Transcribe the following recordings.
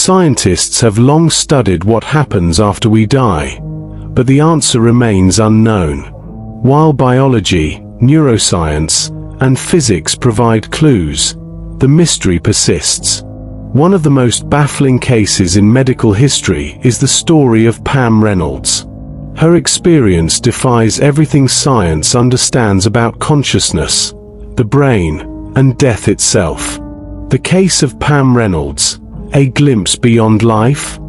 Scientists have long studied what happens after we die, but the answer remains unknown. While biology, neuroscience, and physics provide clues, the mystery persists. One of the most baffling cases in medical history is the story of Pam Reynolds. Her experience defies everything science understands about consciousness, the brain, and death itself. The case of Pam Reynolds, a glimpse beyond life?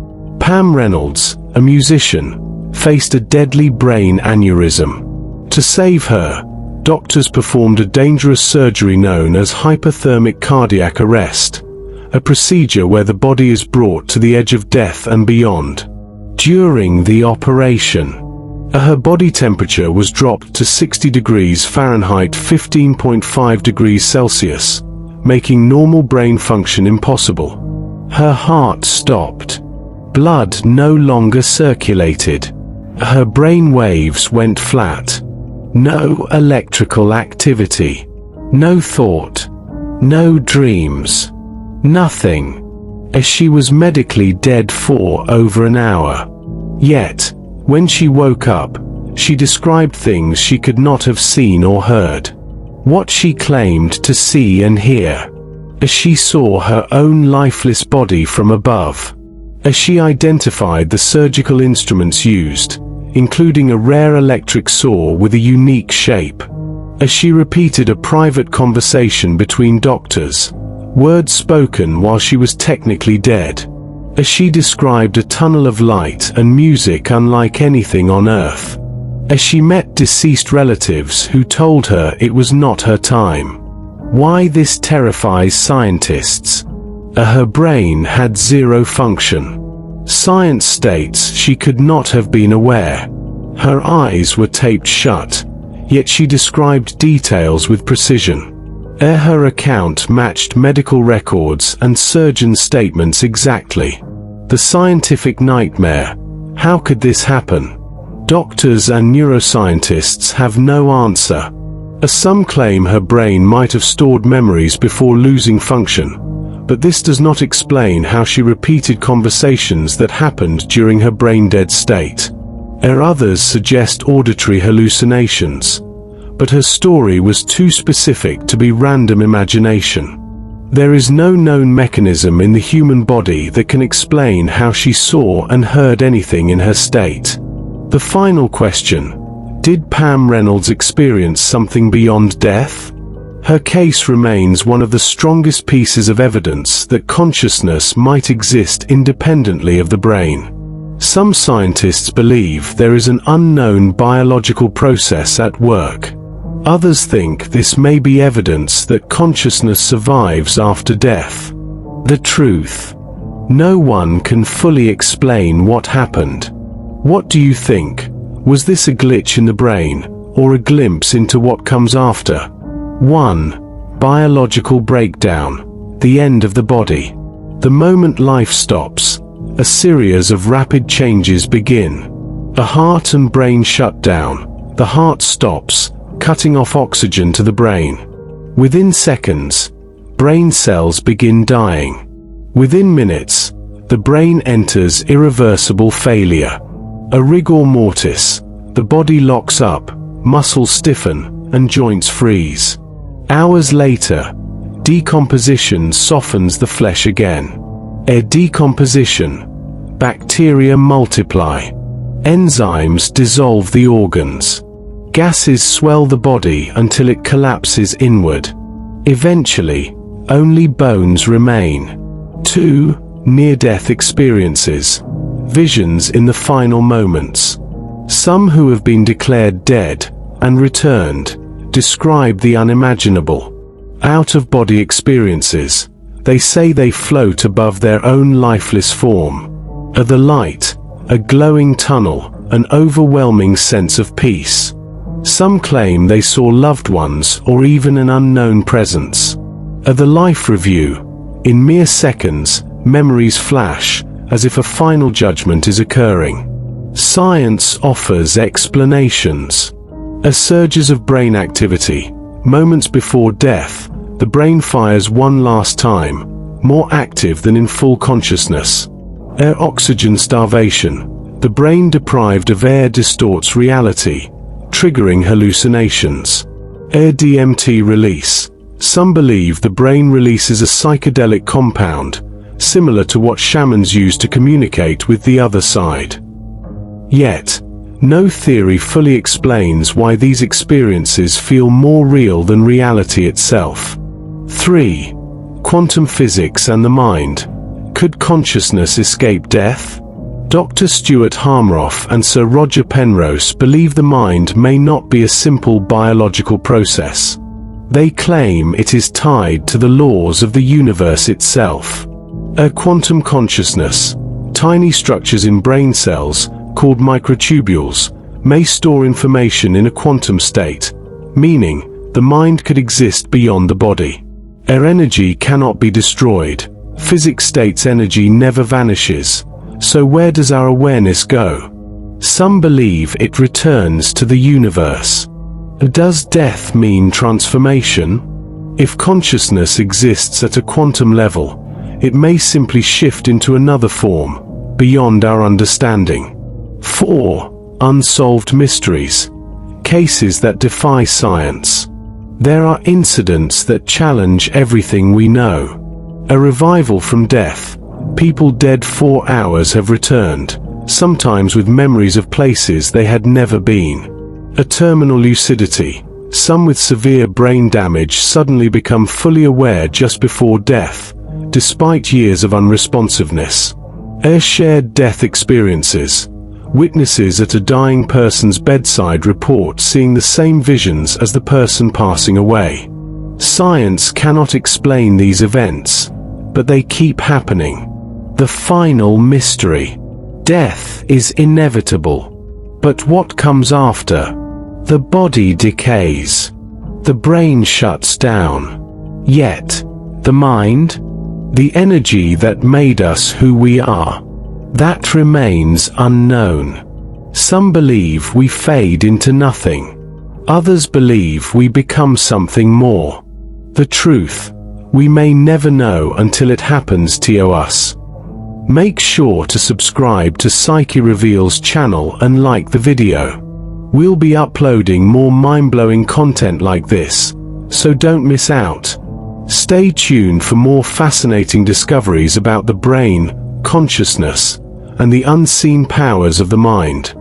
Pam Reynolds, a musician, faced a deadly brain aneurysm. To save her, doctors performed a dangerous surgery known as hyperthermic cardiac arrest, a procedure where the body is brought to the edge of death and beyond. During the operation, her body temperature was dropped to 60 degrees Fahrenheit, 15.5 degrees Celsius, making normal brain function impossible. Her heart stopped. Blood no longer circulated. Her brain waves went flat. No electrical activity. No thought. No dreams. Nothing. As she was medically dead for over an hour. Yet, when she woke up, she described things she could not have seen or heard. What she claimed to see and hear. As she saw her own lifeless body from above. As she identified the surgical instruments used, including a rare electric saw with a unique shape. As she repeated a private conversation between doctors, words spoken while she was technically dead. As she described a tunnel of light and music unlike anything on Earth. As she met deceased relatives who told her it was not her time. Why this terrifies scientists? Her brain had zero function. Science states she could not have been aware. Her eyes were taped shut, yet she described details with precision. Her account matched medical records and surgeon statements exactly. The scientific nightmare. How could this happen? Doctors and neuroscientists have no answer. Some claim her brain might have stored memories before losing function, but this does not explain how she repeated conversations that happened during her brain-dead state. Others suggest auditory hallucinations, but her story was too specific to be random imagination. There is no known mechanism in the human body that can explain how she saw and heard anything in her state. The final question: did Pam Reynolds experience something beyond death? Her case remains one of the strongest pieces of evidence that consciousness might exist independently of the brain. Some scientists believe there is an unknown biological process at work. Others think this may be evidence that consciousness survives after death. The truth: no one can fully explain what happened. What do you think? Was this a glitch in the brain, or a glimpse into what comes after? 1. Biological breakdown. The end of the body. The moment life stops, a series of rapid changes begin. The heart and brain shut down. The heart stops, cutting off oxygen to the brain. Within seconds, brain cells begin dying. Within minutes, the brain enters irreversible failure. A rigor mortis. The body locks up, muscles stiffen, and joints freeze. Hours later, decomposition softens the flesh again. Decomposition. Bacteria multiply. Enzymes dissolve the organs. Gases swell the body until it collapses inward. Eventually, only bones remain. 2. Near-death experiences. Visions in the final moments. Some who have been declared dead and returned describe the unimaginable. Out-of-body experiences. They say they float above their own lifeless form. The light, a glowing tunnel, an overwhelming sense of peace. Some claim they saw loved ones or even an unknown presence. The life review. In mere seconds, memories flash, as if a final judgment is occurring. Science offers explanations. Surges of brain activity. Moments before death, the brain fires one last time, more active than in full consciousness. Air oxygen starvation. The brain deprived of air distorts reality, triggering hallucinations. Air DMT release. Some believe the brain releases a psychedelic compound, similar to what shamans use to communicate with the other side. Yet, no theory fully explains why these experiences feel more real than reality itself. 3. Quantum physics and the mind. Could consciousness escape death? Dr. Stuart Harmroff and Sir Roger Penrose believe the mind may not be a simple biological process. They claim it is tied to the laws of the universe itself. A quantum consciousness. Tiny structures in brain cells, called microtubules, may store information in a quantum state, meaning the mind could exist beyond the body. Our energy cannot be destroyed. Physics states energy never vanishes. So where does our awareness go? Some believe it returns to the universe. Does death mean transformation? If consciousness exists at a quantum level, it may simply shift into another form, beyond our understanding. 4. Unsolved mysteries. Cases that defy science. There are incidents that challenge everything we know. A revival from death. People dead 4 hours have returned, sometimes with memories of places they had never been. A terminal lucidity. Some with severe brain damage suddenly become fully aware just before death, despite years of unresponsiveness. A shared death experiences. Witnesses at a dying person's bedside report seeing the same visions as the person passing away. Science cannot explain these events, but they keep happening. The final mystery. Death is inevitable. But what comes after? The body decays. The brain shuts down. Yet, the mind, the energy that made us who we are, that remains unknown. Some believe we fade into nothing. Others believe we become something more. The truth, we may never know until it happens to us. Make sure to subscribe to Psyche Reveals channel and like the video. We'll be uploading more mind-blowing content like this, so don't miss out. Stay tuned for more fascinating discoveries about the brain, consciousness, and the unseen powers of the mind.